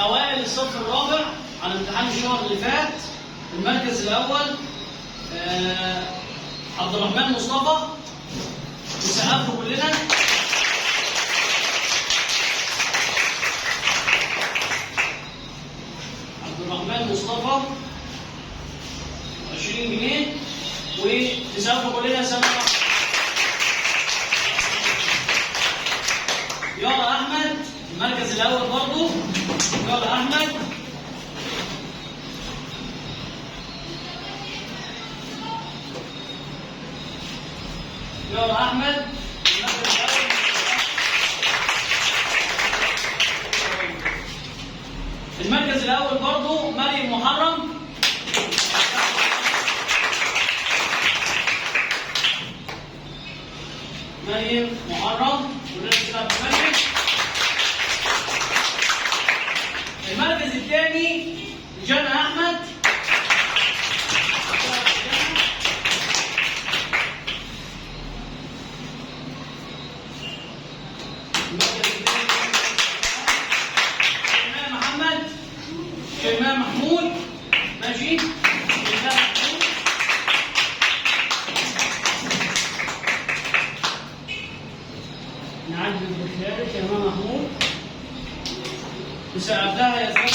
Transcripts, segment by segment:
أوائل الصف الرابع على امتحان الشهر اللي فات. المركز الأول عبد الرحمن مصطفى، نسقف له كلنا. عبد الرحمن مصطفى 20 جنيه، ونسقف له كلنا سنة. يارا أحمد المركز الأول برضه. يارا أحمد يارا أحمد المركز الأول. المركز الأول برضه مريم محرم. مريم محرم المركز الثاني جنى أحمد. شيماء محمد، شيماء محمود، ماشي. شيماء محمود. نعدل بخيارك شيماء محمود، نسقف لها يا زلمه.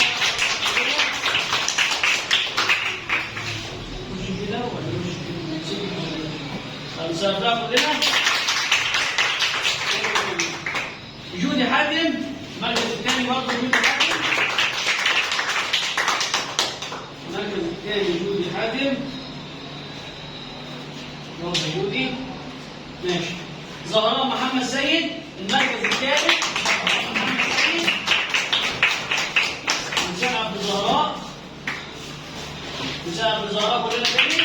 مش كده ولا مش كده؟ نسقف لها كلنا. جودي حاتم المركز الثاني برضه. جودي حاتم المركز الثاني. جودي حاتم برضه. جودي ماشي. زهراء محمد سيد المركز الثالث. نسقف لزهراء، نسقف لزهراء كلنا تاني.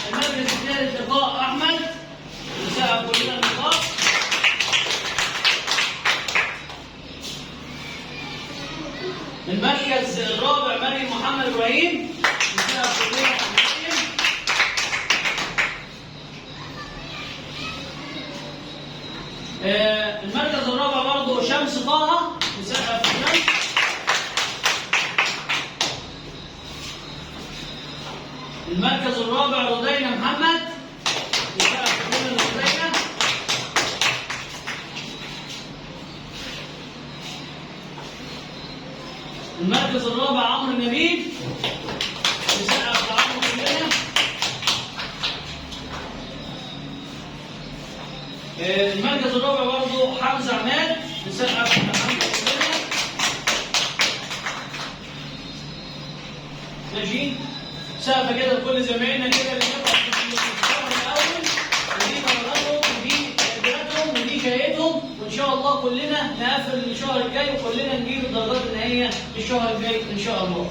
المركز الثالث لقاء احمد، نسقف كلنا لقاء. المركز الرابع مريم محمد ابراهيم، نسقف كلنا مريم. المركز الرابع برضه شمس طه، نسقف شمس. المركز الرابع رودينا محمد، نسقف كلنا رودينا. المركز الرابع عمرو نبيل، نسقف لعمرو كلنا. المركز الرابع برضه حمزه عماد، نسقف لحمزه كلنا. ماشي. سقفه كده لكل زمايلنا كده اللي نقرا في الشهر الاول، ودي درجاتهم ودي تقديراتهم ودي شهادتهم، وان شاء الله كلنا نقفل الشهر الجاي وكلنا نجيب الدرجات النهائيه الشهر الجاي ان شاء الله.